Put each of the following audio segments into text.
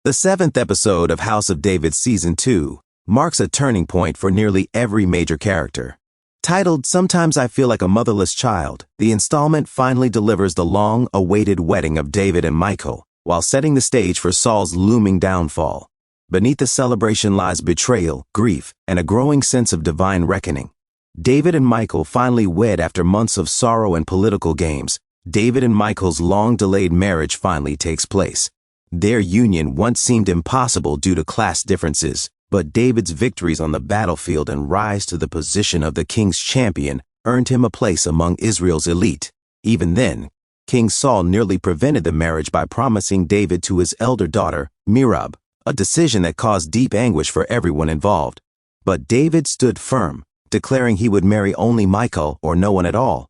The 7th episode of House of David Season 2 marks a turning point for nearly every major character. Titled Sometimes I Feel Like a Motherless Child, the installment finally delivers the long-awaited wedding of David and Mychal, while setting the stage for Saul's looming downfall. Beneath the celebration lies betrayal, grief, and a growing sense of divine reckoning. David and Mychal finally wed after months of sorrow and political games. David and Mychal's long-delayed marriage finally takes place. Their union once seemed impossible due to class differences, but David's victories on the battlefield and rise to the position of the king's champion earned him a place among Israel's elite. Even then, King Saul nearly prevented the marriage by promising David to his elder daughter, Mirab, a decision that caused deep anguish for everyone involved. But David stood firm, declaring he would marry only Mychal or no one at all.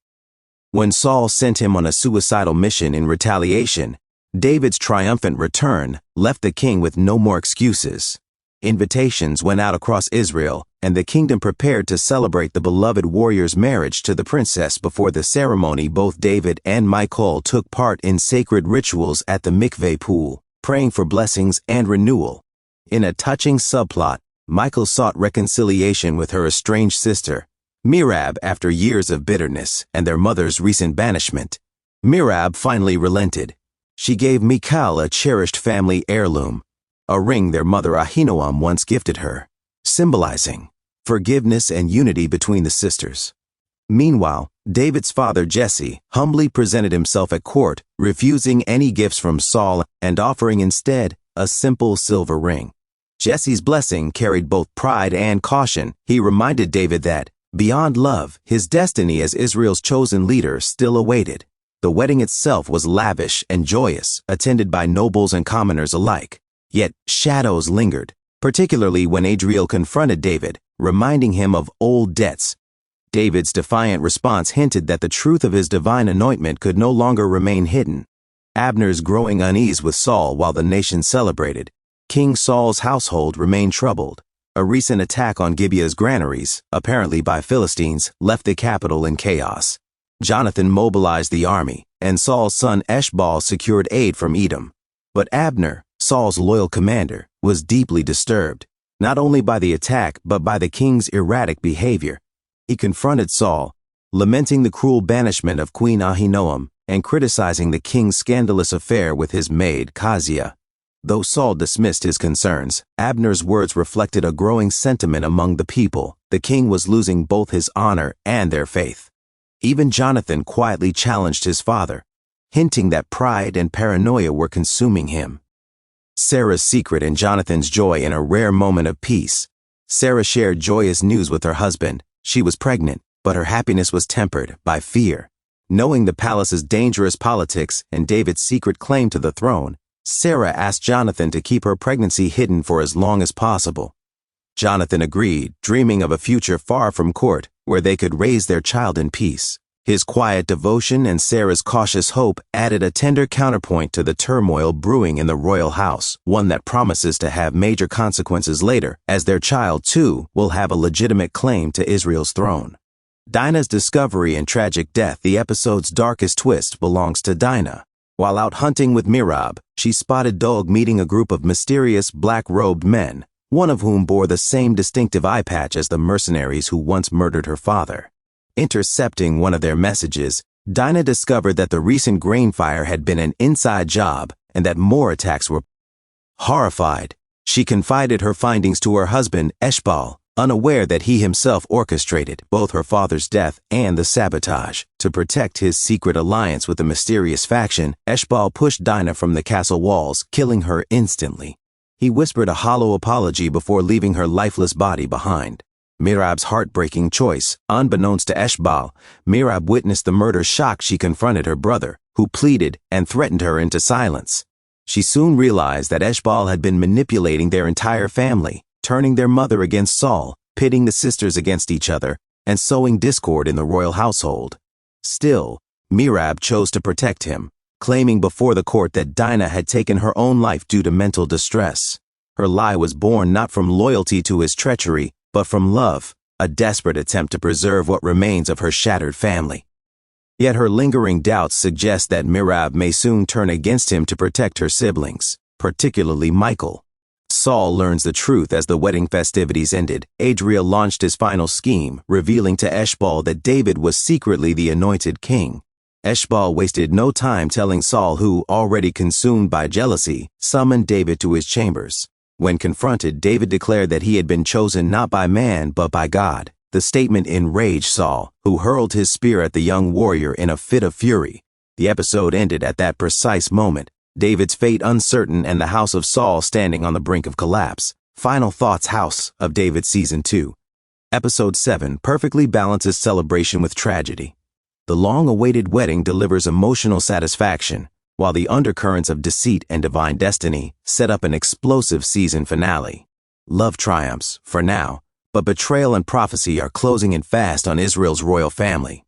When Saul sent him on a suicidal mission in retaliation, David's triumphant return left the king with no more excuses. Invitations went out across Israel, and the kingdom prepared to celebrate the beloved warrior's marriage to the princess. Before the ceremony, both David and Mychal took part in sacred rituals at the mikveh pool, praying for blessings and renewal. In a touching subplot, Mychal sought reconciliation with her estranged sister, Mirab, after years of bitterness and their mother's recent banishment. Mirab finally relented. She gave Mychal a cherished family heirloom, a ring their mother Ahinoam once gifted her, symbolizing forgiveness and unity between the sisters. Meanwhile, David's father Jesse humbly presented himself at court, refusing any gifts from Saul and offering instead a simple silver ring. Jesse's blessing carried both pride and caution. He reminded David that, beyond love, his destiny as Israel's chosen leader still awaited. The wedding itself was lavish and joyous, attended by nobles and commoners alike. Yet shadows lingered, particularly when Adriel confronted David, reminding him of old debts. David's defiant response hinted that the truth of his divine anointment could no longer remain hidden. Abner's growing unease with Saul while the nation celebrated. King Saul's household remained troubled. A recent attack on Gibeah's granaries, apparently by Philistines, left the capital in chaos. Jonathan mobilized the army, and Saul's son Eshbaal secured aid from Edom. But Abner, Saul's loyal commander, was deeply disturbed, not only by the attack but by the king's erratic behavior. He confronted Saul, lamenting the cruel banishment of Queen Ahinoam and criticizing the king's scandalous affair with his maid Kaziah. Though Saul dismissed his concerns, Abner's words reflected a growing sentiment among the people. The king was losing both his honor and their faith. Even Jonathan quietly challenged his father, hinting that pride and paranoia were consuming him. Sarah's secret and Jonathan's joy in a rare moment of peace. Sarah shared joyous news with her husband. She was pregnant, but her happiness was tempered by fear. Knowing the palace's dangerous politics and David's secret claim to the throne, Sarah asked Jonathan to keep her pregnancy hidden for as long as possible. Jonathan agreed, dreaming of a future far from court, where they could raise their child in peace. His quiet devotion and Sarah's cautious hope added a tender counterpoint to the turmoil brewing in the royal house, one that promises to have major consequences later, as their child, too, will have a legitimate claim to Israel's throne. Dina's discovery and tragic death. The episode's darkest twist belongs to Dina. While out hunting with Mirab, she spotted Dog meeting a group of mysterious black-robed men, one of whom bore the same distinctive eye patch as the mercenaries who once murdered her father. Intercepting one of their messages, Dina discovered that the recent grain fire had been an inside job and that more attacks were. Horrified, she confided her findings to her husband, Eshbaal, unaware that he himself orchestrated both her father's death and the sabotage. To protect his secret alliance with the mysterious faction, Eshbaal pushed Dina from the castle walls, killing her instantly. He whispered a hollow apology before leaving her lifeless body behind. Mirab's heartbreaking choice. Unbeknownst to Eshbaal, Mirab witnessed the murder. Shocked, she confronted her brother, who pleaded and threatened her into silence. She soon realized that Eshbaal had been manipulating their entire family, turning their mother against Saul, pitting the sisters against each other, and sowing discord in the royal household. Still, Mirab chose to protect him, claiming before the court that Dina had taken her own life due to mental distress. Her lie was born not from loyalty to his treachery, but from love, a desperate attempt to preserve what remains of her shattered family. Yet her lingering doubts suggest that Mirab may soon turn against him to protect her siblings. particularly Mychal. Saul learns the truth as the wedding festivities ended. Adriel launched his final scheme, revealing to Eshbaal that David was secretly the anointed king. Eshbaal wasted no time telling Saul, who, already consumed by jealousy, summoned David to his chambers. When confronted, David declared that he had been chosen not by man but by God. The statement enraged Saul, who hurled his spear at the young warrior in a fit of fury. The episode ended at that precise moment, David's fate uncertain and the house of Saul standing on the brink of collapse. Final thoughts. House of David Season 2. Episode 7 perfectly balances celebration with tragedy. The long-awaited wedding delivers emotional satisfaction, while the undercurrents of deceit and divine destiny set up an explosive season finale. Love triumphs, for now, but betrayal and prophecy are closing in fast on Israel's royal family.